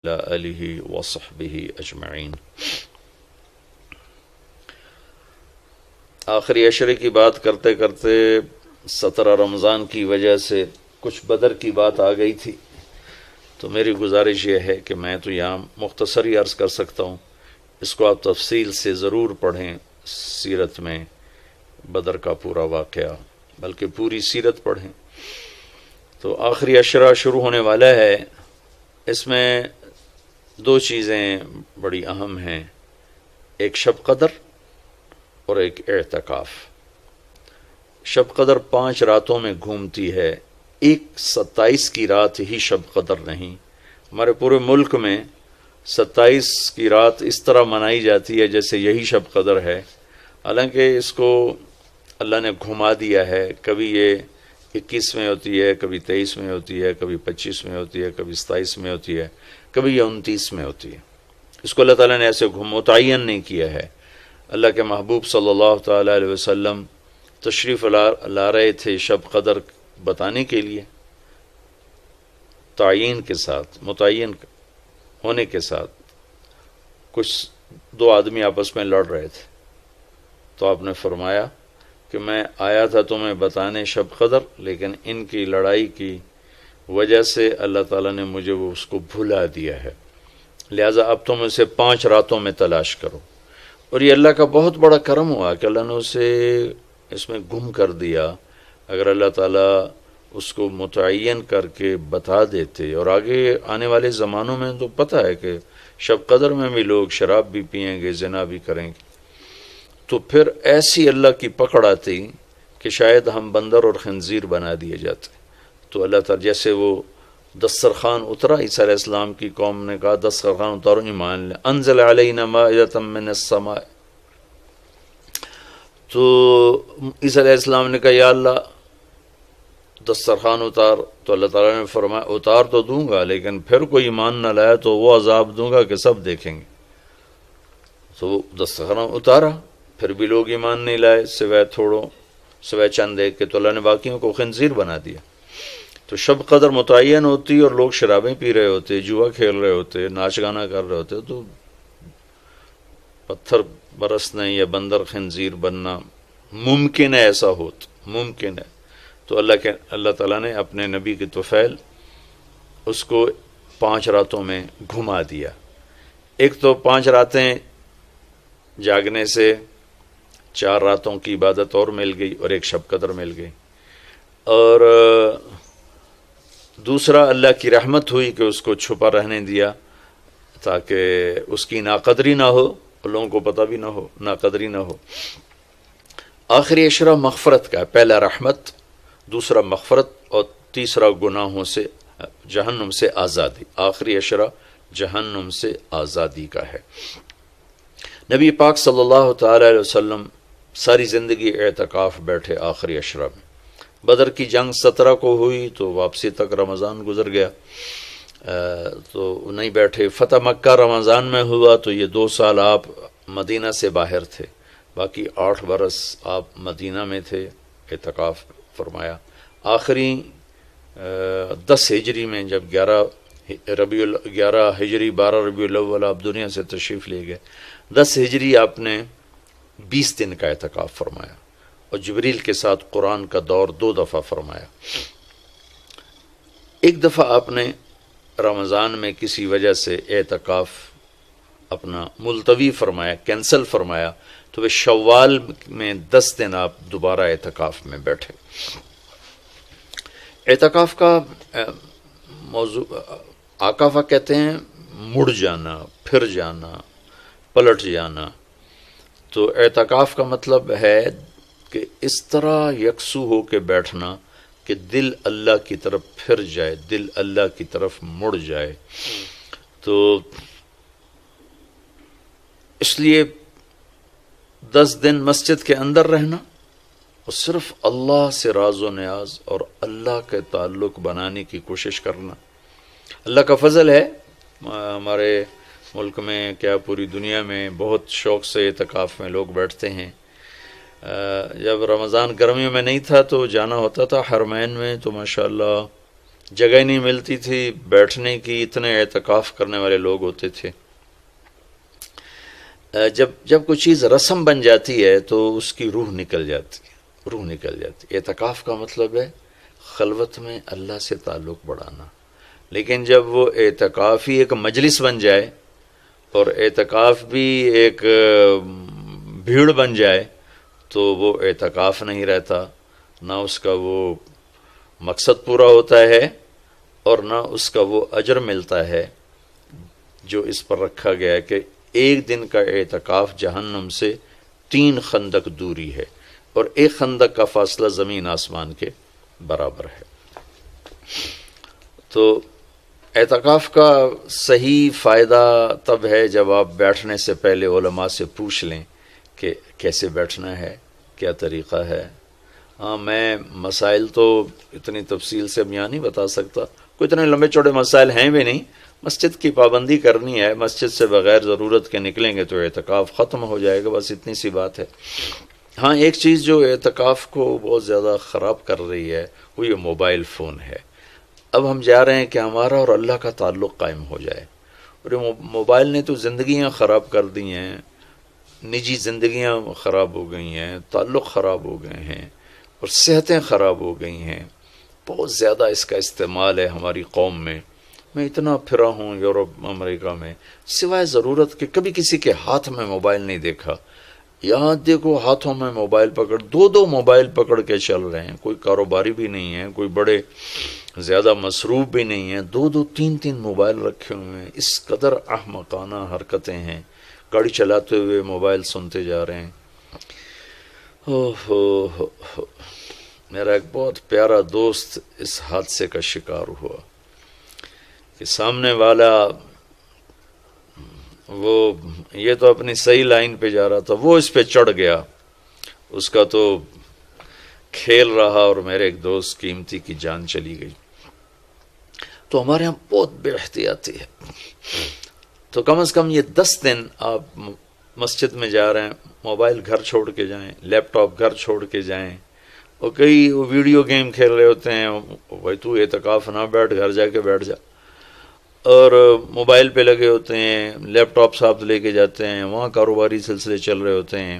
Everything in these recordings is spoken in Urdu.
آلہ وصحبہ اجمعین۔ آخری عشرے کی بات کرتے کرتے 17 رمضان کی وجہ سے کچھ بدر کی بات آ گئی تھی، تو میری گزارش یہ ہے کہ میں تو یہاں مختصری عرض کر سکتا ہوں، اس کو آپ تفصیل سے ضرور پڑھیں، سیرت میں بدر کا پورا واقعہ بلکہ پوری سیرت پڑھیں۔ تو آخری عشرہ شروع ہونے والا ہے، اس میں دو چیزیں بڑی اہم ہیں، ایک شب قدر اور ایک اعتکاف۔ شب قدر 5 راتوں میں گھومتی ہے، ایک 27 کی رات ہی شب قدر نہیں، ہمارے پورے ملک میں 27 کی رات اس طرح منائی جاتی ہے جیسے یہی شب قدر ہے، حالانکہ اس کو اللہ نے گھما دیا ہے، کبھی یہ 21 میں ہوتی ہے، کبھی 23 میں ہوتی ہے، کبھی 25 میں ہوتی ہے، کبھی 27 میں ہوتی ہے، کبھی یہ 29 میں ہوتی ہے۔ اس کو اللہ تعالیٰ نے ایسے متعین نہیں کیا ہے۔ اللہ کے محبوب صلی اللہ تعالیٰ علیہ وسلم تشریف لا رہے تھے شب قدر بتانے کے لیے، تعین کے ساتھ، متعین ہونے کے ساتھ۔ کچھ 2 آدمی آپس میں لڑ رہے تھے، تو آپ نے فرمایا کہ میں آیا تھا تمہیں بتانے شب قدر، لیکن ان کی لڑائی کی وجہ سے اللہ تعالیٰ نے مجھے اس کو بھلا دیا ہے، لہٰذا اب تم اسے 5 راتوں میں تلاش کرو۔ اور یہ اللہ کا بہت بڑا کرم ہوا کہ اللہ نے اسے اس میں گم کر دیا۔ اگر اللہ تعالیٰ اس کو متعین کر کے بتا دیتے، اور آگے آنے والے زمانوں میں تو پتہ ہے کہ شب قدر میں بھی لوگ شراب بھی پئیں گے، زنا بھی کریں گے، تو پھر ایسی اللہ کی پکڑ آتی کہ شاید ہم بندر اور خنزیر بنا دیے جاتے۔ تو اللہ تعالیٰ جیسے وہ دسترخوان اترا، عیسیٰ علیہ السلام کی قوم نے کہا دسترخوان اتارو ایمان لیں، انزل علینا مائدۃ من السماء، تو عیسیٰ علیہ السلام نے کہا یا اللہ دسترخوان اتار، تو اللہ تعالیٰ نے فرمایا اتار تو دوں گا، لیکن پھر کوئی ایمان نہ لایا تو وہ عذاب دوں گا کہ سب دیکھیں گے۔ تو وہ دسترخوان اتارا، پھر بھی لوگ ایمان نہیں لائے، سوائے چند ایک کے، تو اللہ نے باقیوں کو خنزیر بنا دیا۔ تو شب قدر متعین ہوتی اور لوگ شرابیں پی رہے ہوتے، جوا کھیل رہے ہوتے، ناچ گانا کر رہے ہوتے، تو پتھر برسنے یا بندر خنزیر بننا ممکن ہے، ایسا ممکن ہے۔ تو اللہ تعالیٰ نے اپنے نبی کی طفیل اس کو 5 راتوں میں گھما دیا۔ ایک تو 5 راتیں جاگنے سے 4 راتوں کی عبادت اور مل گئی، اور ایک شب قدر مل گئی، اور دوسرا اللہ کی رحمت ہوئی کہ اس کو چھپا رہنے دیا تاکہ اس کی ناقدری نہ ہو، اور لوگوں کو پتہ بھی نہ ہو، ناقدری نہ ہو۔ آخری عشرہ مغفرت کا ہے، پہلا رحمت، دوسرا مغفرت، اور تیسرا گناہوں سے، جہنم سے آزادی۔ آخری عشرہ جہنم سے آزادی کا ہے۔ نبی پاک صلی اللہ تعالی علیہ وسلم ساری زندگی اعتکاف بیٹھے آخری عشرہ میں۔ بدر کی جنگ 17 کو ہوئی تو واپسی تک رمضان گزر گیا، تو نہیں بیٹھے۔ فتح مکہ رمضان میں ہوا تو یہ 2 سال آپ مدینہ سے باہر تھے، باقی 8 برس آپ مدینہ میں تھے، اعتکاف فرمایا۔ آخری 10 ہجری میں جب 11 ہجری 12 ربیع الاول آپ دنیا سے تشریف لے گئے، 10 ہجری آپ نے 20 دن کا اعتکاف فرمایا، اور جبریل کے ساتھ قرآن کا دور 2 دفعہ فرمایا۔ ایک دفعہ آپ نے رمضان میں کسی وجہ سے اعتکاف اپنا ملتوی فرمایا، کینسل فرمایا، تو وہ شوال میں 10 دن آپ دوبارہ اعتکاف میں بیٹھے۔ اعتکاف کا موضوع عاکفہ کہتے ہیں مڑ جانا، پھر جانا، پلٹ جانا۔ تو اعتکاف کا مطلب ہے کہ اس طرح یکسو ہو کے بیٹھنا کہ دل اللہ کی طرف پھر جائے، دل اللہ کی طرف مڑ جائے۔ تو اس لیے 10 دن مسجد کے اندر رہنا اور صرف اللہ سے راز و نیاز اور اللہ کے تعلق بنانے کی کوشش کرنا۔ اللہ کا فضل ہے، ہمارے ملک میں کیا پوری دنیا میں بہت شوق سے اعتکاف میں لوگ بیٹھتے ہیں۔ جب رمضان گرمیوں میں نہیں تھا تو جانا ہوتا تھا حرمین میں، تو ماشاءاللہ جگہ نہیں ملتی تھی بیٹھنے کی، اتنے اعتکاف کرنے والے لوگ ہوتے تھے۔ جب کوئی چیز رسم بن جاتی ہے تو اس کی روح نکل جاتی ہے، روح نکل جاتی ہے۔ اعتکاف کا مطلب ہے خلوت میں اللہ سے تعلق بڑھانا، لیکن جب وہ اعتکاف ہی ایک مجلس بن جائے اور اعتکاف بھی ایک بھیڑ بن جائے تو وہ اعتکاف نہیں رہتا، نہ اس کا وہ مقصد پورا ہوتا ہے اور نہ اس کا وہ اجر ملتا ہے جو اس پر رکھا گیا ہے کہ ایک دن کا اعتکاف جہنم سے 3 خندق دوری ہے، اور ایک خندق کا فاصلہ زمین آسمان کے برابر ہے۔ تو اعتکاف کا صحیح فائدہ تب ہے جب آپ بیٹھنے سے پہلے علماء سے پوچھ لیں کہ کیسے بیٹھنا ہے، کیا طریقہ ہے۔ ہاں، میں مسائل تو اتنی تفصیل سے یہاں نہیں بتا سکتا، کوئی اتنے لمبے چوڑے مسائل ہیں بھی نہیں۔ مسجد کی پابندی کرنی ہے، مسجد سے بغیر ضرورت کے نکلیں گے تو اعتکاف ختم ہو جائے گا، بس اتنی سی بات ہے۔ ہاں، ایک چیز جو اعتکاف کو بہت زیادہ خراب کر رہی ہے وہ یہ موبائل فون ہے۔ اب ہم چاہ رہے ہیں کہ ہمارا اور اللہ کا تعلق قائم ہو جائے، اور یہ موبائل نے تو زندگیاں خراب کر دی ہیں، نجی زندگیاں خراب ہو گئی ہیں، تعلق خراب ہو گئے ہیں، اور صحتیں خراب ہو گئی ہیں۔ بہت زیادہ اس کا استعمال ہے ہماری قوم میں۔ میں اتنا پھرا ہوں یورپ امریکہ میں، سوائے ضرورت کہ کبھی کسی کے ہاتھ میں موبائل نہیں دیکھا۔ یہاں دیکھو ہاتھوں میں موبائل پکڑ، 2 موبائل پکڑ کے چل رہے ہیں، کوئی کاروباری بھی نہیں ہے، کوئی بڑے زیادہ مصروف بھی نہیں ہیں، 2 3 موبائل رکھے ہوئے ہیں۔ اس قدر احمقانہ حرکتیں ہیں، گاڑی چلاتے ہوئے موبائل سنتے جا رہے ہیں۔ میرا ایک بہت پیارا دوست اس حادثے کا شکار ہوا کہ سامنے والا وہ یہ تو اپنی صحیح لائن پہ جا رہا تھا، وہ اس پہ چڑھ گیا، اس کا تو کھیل رہا اور میرے ایک دوست قیمتی کی جان چلی گئی۔ تو ہمارے یہاں بہت بے احتیاطی ہے۔ تو کم از کم یہ 10 دن آپ مسجد میں جا رہے ہیں، موبائل گھر چھوڑ کے جائیں، لیپ ٹاپ گھر چھوڑ کے جائیں، اور کئی وہ ویڈیو گیم کھیل رہے ہوتے ہیں، بھائی تو اعتکاف نہ بیٹھ، گھر جا کے بیٹھ جا، اور موبائل پہ لگے ہوتے ہیں، لیپ ٹاپ ساتھ لے کے جاتے ہیں، وہاں کاروباری سلسلے چل رہے ہوتے ہیں۔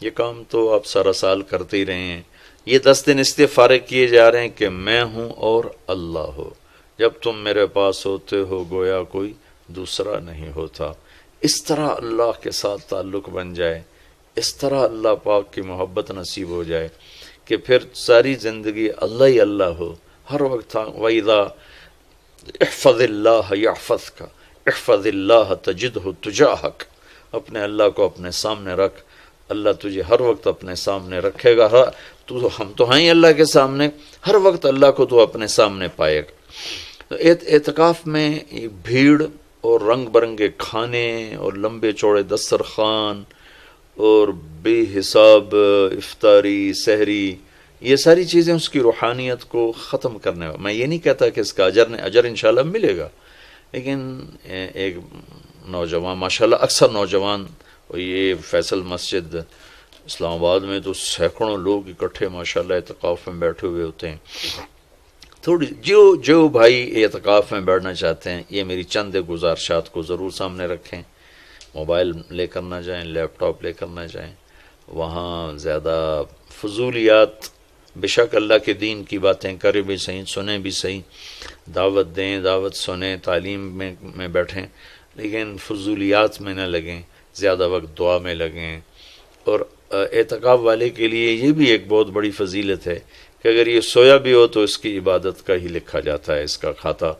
یہ کام تو آپ سارا سال کرتے ہی رہے ہیں۔ یہ 10 دن اس لیے فارغ کیے جا رہے ہیں کہ میں ہوں اور اللہ ہو، جب تم میرے پاس ہوتے ہو گویا کوئی دوسرا نہیں ہوتا۔ اس طرح اللہ کے ساتھ تعلق بن جائے، اس طرح اللہ پاک کی محبت نصیب ہو جائے کہ پھر ساری زندگی اللہ ہی اللہ ہو، ہر وقت۔ وَإِذَا احفظ اللہ یحفظک، احفظ اللہ تجدہ تجاہک، اپنے اللہ کو اپنے سامنے رکھ، اللہ تجھے ہر وقت اپنے سامنے رکھے گا۔ ہم تو ہیں اللہ کے سامنے، ہر وقت اللہ کو تو اپنے سامنے پائے گا۔ تو اعتکاف میں بھیڑ اور رنگ برنگے کھانے اور لمبے چوڑے دسترخوان اور بے حساب افطاری سحری، یہ ساری چیزیں اس کی روحانیت کو ختم کرنے والا۔ میں یہ نہیں کہتا کہ اس کا اجر انشاءاللہ ملے گا، لیکن ایک نوجوان ماشاءاللہ اکثر نوجوان، یہ فیصل مسجد اسلام آباد میں تو سینکڑوں لوگ اکٹھے ماشاءاللہ اعتکاف میں بیٹھے ہوئے ہوتے ہیں۔ تھوڑی جو بھائی اعتکاف میں بیٹھنا چاہتے ہیں، یہ میری چند گزارشات کو ضرور سامنے رکھیں۔ موبائل لے کر نہ جائیں، لیپ ٹاپ لے کر نہ جائیں، وہاں زیادہ فضولیات، بے شک اللہ کے دین کی باتیں کریں بھی صحیح، سنیں بھی صحیح، دعوت دیں، دعوت سنیں، تعلیم میں بیٹھیں، لیکن فضولیات میں نہ لگیں، زیادہ وقت دعا میں لگیں۔ اور اعتکاف والے کے لیے یہ بھی ایک بہت بڑی فضیلت ہے کہ اگر یہ سویا بھی ہو تو اس کی عبادت کا ہی لکھا جاتا ہے، اس کا کھاتا،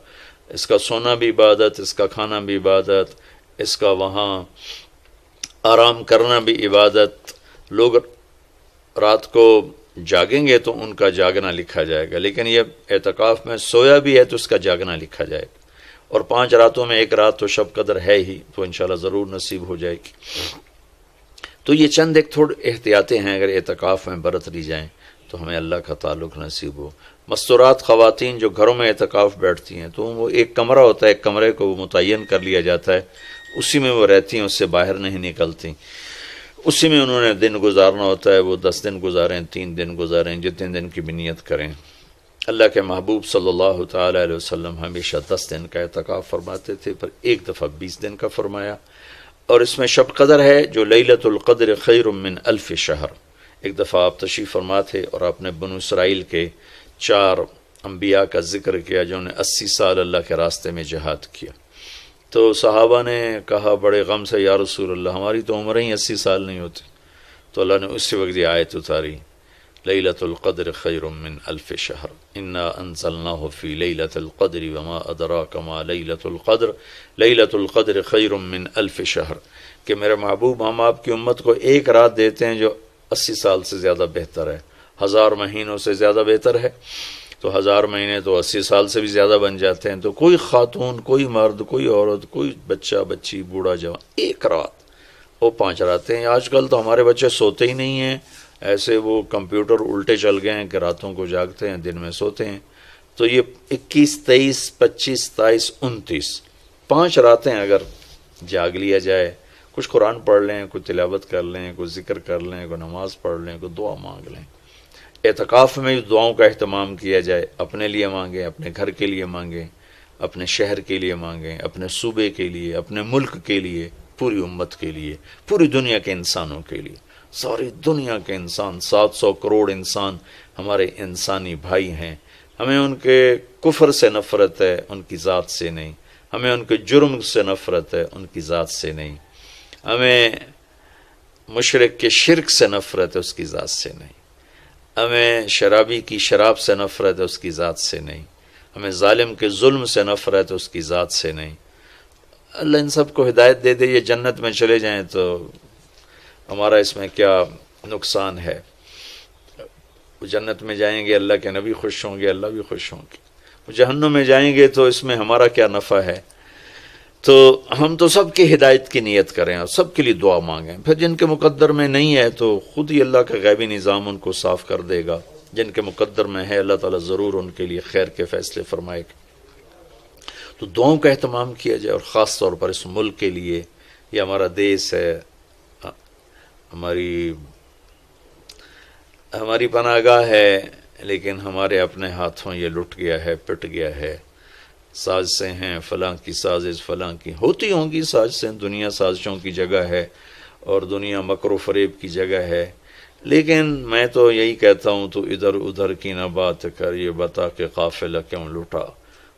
اس کا سونا بھی عبادت، اس کا کھانا بھی عبادت، اس کا وہاں آرام کرنا بھی عبادت۔ لوگ رات کو جاگیں گے تو ان کا جاگنا لکھا جائے گا، لیکن یہ اعتکاف میں سویا بھی ہے تو اس کا جاگنا لکھا جائے گا، اور 5 راتوں میں 1 رات تو شب قدر ہے ہی، تو انشاءاللہ ضرور نصیب ہو جائے گی۔ تو یہ چند ایک تھوڑے احتیاطیں ہیں، اگر اعتکاف میں برت لی جائیں تو ہمیں اللہ کا تعلق نصیب ہو۔ مستورات خواتین جو گھروں میں اعتکاف بیٹھتی ہیں تو وہ ایک کمرہ ہوتا ہے، ایک کمرے کو وہ متعین کر لیا جاتا ہے، اسی میں وہ رہتی ہیں، اس سے باہر نہیں نکلتی، اسی میں انہوں نے دن گزارنا ہوتا ہے۔ وہ 10 دن گزاریں، 3 دن گزاریں، جتنے دن کی بھی نیت کریں۔ اللہ کے محبوب صلی اللہ تعالی علیہ وسلم ہمیشہ 10 دن کا اعتکاف فرماتے تھے، پر ایک دفعہ 20 دن کا فرمایا، اور اس میں شب قدر ہے جو لیلۃ القدر خیر من الف شہر۔ ایک دفعہ آپ تشریف فرما تھے اور آپ نے بنو اسرائیل کے 4 انبیاء کا ذکر کیا جنہوں نے 80 سال اللہ کے راستے میں جہاد کیا، تو صحابہ نے کہا بڑے غم سے، یا رسول اللہ ہماری تو عمریں ہی 80 سال نہیں ہوتی، تو اللہ نے اسی وقت یہ آیت اتاری، لیلۃ القدر خیر من الف شہر انا انزلناہ فی لیلۃ القدر وما ادراک ما لیلۃ القدر لیلۃ القدر خیر من الف شہر، کہ میرے محبوب ہم آپ کی امت کو ایک رات دیتے ہیں جو 80 سال سے زیادہ بہتر ہے، 1000 مہینوں سے زیادہ بہتر ہے، تو 1000 مہینے تو 80 سال سے بھی زیادہ بن جاتے ہیں، تو کوئی خاتون، کوئی مرد، کوئی عورت، کوئی بچہ بچی، بوڑھا جوان، ایک رات، وہ 5 راتیں ہیں۔ آج کل تو ہمارے بچے سوتے ہی نہیں ہیں، ایسے وہ کمپیوٹر الٹے چل گئے ہیں کہ راتوں کو جاگتے ہیں، دن میں سوتے ہیں، تو یہ 21، 23، 25، 27، 29 5 راتیں اگر جاگ لیا جائے، کچھ قرآن پڑھ لیں، کوئی تلاوت کر لیں، کوئی ذکر کر لیں، کوئی نماز پڑھ لیں، کوئی دعا مانگ لیں، اعتکاف میں دعاؤں کا اہتمام کیا جائے، اپنے لیے مانگیں، اپنے گھر کے لیے مانگیں، اپنے شہر کے لیے مانگیں، اپنے صوبے کے لیے، اپنے ملک کے لیے، پوری امت کے لیے، پوری دنیا کے انسانوں کے لیے، ساری دنیا کے انسان، 700 کروڑ انسان ہمارے انسانی بھائی ہیں، ہمیں ان کے کفر سے نفرت ہے، ان کی ذات سے نہیں، ہمیں ان کے جرم سے نفرت ہے، ان کی ذات سے نہیں، ہمیں مشرک کے شرک سے نفرت ہے، اس کی ذات سے نہیں، ہمیں شرابی کی شراب سے نفرت ہے، اس کی ذات سے نہیں، ہمیں ظالم کے ظلم سے نفرت ہے، اس کی ذات سے نہیں۔ اللہ ان سب کو ہدایت دے دے، یہ جنت میں چلے جائیں تو ہمارا اس میں کیا نقصان ہے؟ وہ جنت میں جائیں گے، اللہ کے نبی خوش ہوں گے، اللہ بھی خوش ہوں گے، وہ جہنم میں جائیں گے تو اس میں ہمارا کیا نفع ہے؟ تو ہم تو سب کی ہدایت کی نیت کریں اور سب کے لیے دعا مانگیں، پھر جن کے مقدر میں نہیں ہے تو خود ہی اللہ کا غیبی نظام ان کو صاف کر دے گا، جن کے مقدر میں ہے اللہ تعالیٰ ضرور ان کے لیے خیر کے فیصلے فرمائے گا۔ تو دعاؤں کا اہتمام کیا جائے، اور خاص طور پر اس ملک کے لیے، یہ ہمارا دیس ہے، ہماری پناہ گاہ ہے، لیکن ہمارے اپنے ہاتھوں یہ لٹ گیا ہے، پٹ گیا ہے، سازشیں ہیں، فلاں کی سازش، فلاں کی ہوتی ہوں گی سازشیں، دنیا سازشوں کی جگہ ہے اور دنیا مکر و فریب کی جگہ ہے، لیکن میں تو یہی کہتا ہوں تو ادھر ادھر کی نہ بات کر، یہ بتا کہ قافلہ کیوں لٹا،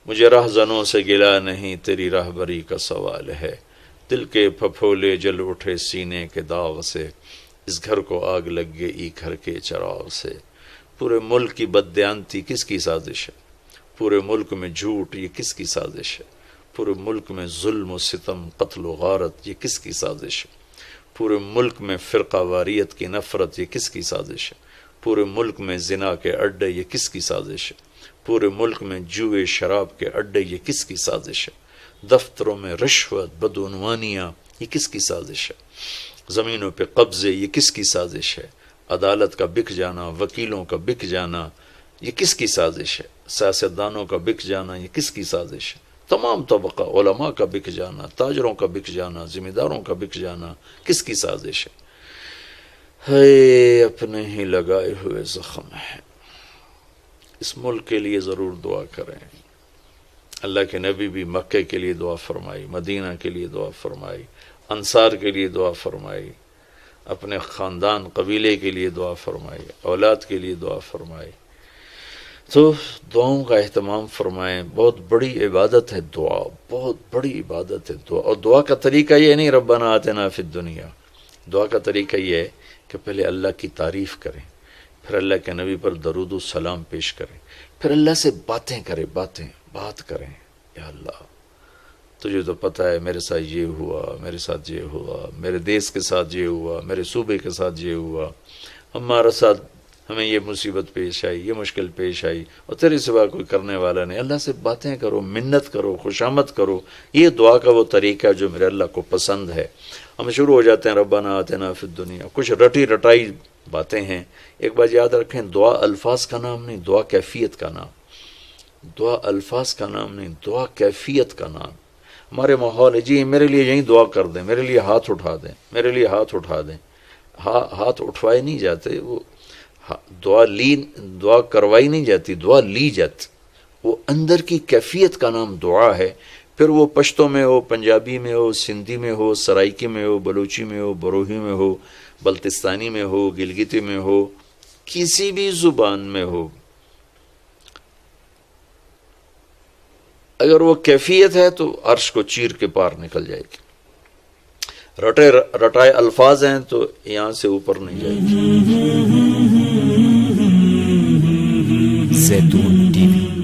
مجھے رہزنوں سے گلا نہیں، تیری راہبری کا سوال ہے، دل کے پھپھولے جل اٹھے سینے کے داغ سے، اس گھر کو آگ لگ گئی گھر کے چراغ سے، پورے ملک کی بددیانتی کس کی سازش ہے؟ پورے ملک میں جھوٹ، یہ کس کی سازش ہے؟ پورے ملک میں ظلم و ستم، قتل و غارت، یہ کس کی سازش ہے؟ پورے ملک میں فرقہ واریت کی نفرت، یہ کس کی سازش ہے؟ پورے ملک میں زنا کے اڈے، یہ کس کی سازش ہے؟ پورے ملک میں جوئے شراب کے اڈے، یہ کس کی سازش ہے؟ دفتروں میں رشوت، بدعنوانیاں، یہ کس کی سازش ہے؟ زمینوں پہ قبضے، یہ کس کی سازش ہے؟ عدالت کا بک جانا، وکیلوں کا بک جانا، یہ کس کی سازش ہے؟ سیاستدانوں کا بک جانا، یہ کس کی سازش ہے؟ تمام طبقہ علماء کا بک جانا، تاجروں کا بک جانا، ذمہ داروں کا بک جانا، کس کی سازش ہے؟ اپنے ہی لگائے ہوئے زخم ہے۔ اس ملک کے لیے ضرور دعا کریں۔ اللہ کے نبی بھی مکے کے لیے دعا فرمائی، مدینہ کے لیے دعا فرمائی، انصار کے لیے دعا فرمائی، اپنے خاندان قبیلے کے لیے دعا فرمائی، اولاد کے لیے دعا فرمائی۔ تو دعاؤں کا اہتمام فرمائیں، بہت بڑی عبادت ہے دعا، بہت بڑی عبادت ہے دعا، اور دعا کا طریقہ یہ نہیں ربنا آتنا فی الدنیا، دعا کا طریقہ یہ ہے کہ پہلے اللہ کی تعریف کریں، پھر اللہ کے نبی پر درود و سلام پیش کریں، پھر اللہ سے باتیں کریں، بات کریں، یا اللہ تجھے تو پتہ ہے میرے ساتھ یہ ہوا، میرے ساتھ یہ ہوا، میرے دیس کے ساتھ یہ ہوا، میرے صوبے کے ساتھ یہ ہوا، ہمارا ساتھ ہمیں یہ مصیبت پیش آئی، یہ مشکل پیش آئی، اور تیرے سوا کوئی کرنے والا نہیں۔ اللہ سے باتیں کرو، منت کرو، خوشامد کرو، یہ دعا کا وہ طریقہ جو میرے اللہ کو پسند ہے۔ ہم شروع ہو جاتے ہیں ربنا آتنا فی الدنیا، کچھ رٹی رٹائی باتیں ہیں۔ ایک بات یاد رکھیں، دعا الفاظ کا نام نہیں، دعا کیفیت کا نام، دعا الفاظ کا نام نہیں، دعا کیفیت کا نام۔ ہمارے ماحول ہے جی میرے لیے یہیں دعا کر دیں، میرے لیے ہاتھ اٹھا دیں، میرے لیے ہاتھ اٹھا دیں، ہاتھ اٹھوائے نہیں جاتے، وہ ہاں دعا کروائی نہیں جاتی، دعا لی جاتی، وہ اندر کی کیفیت کا نام دعا ہے. پھر وہ پشتو میں ہو، پنجابی میں ہو، سندھی میں ہو، سرائکی میں ہو، بلوچی میں ہو، بروہی میں ہو، بلتستانی میں ہو، گلگتی میں ہو، کسی بھی زبان میں ہو، اگر وہ کیفیت ہے تو عرش کو چیر کے پار نکل جائے گی. رٹائے الفاظ ہیں تو یہاں سے اوپر نہیں جائے گی. زیتون ٹی وی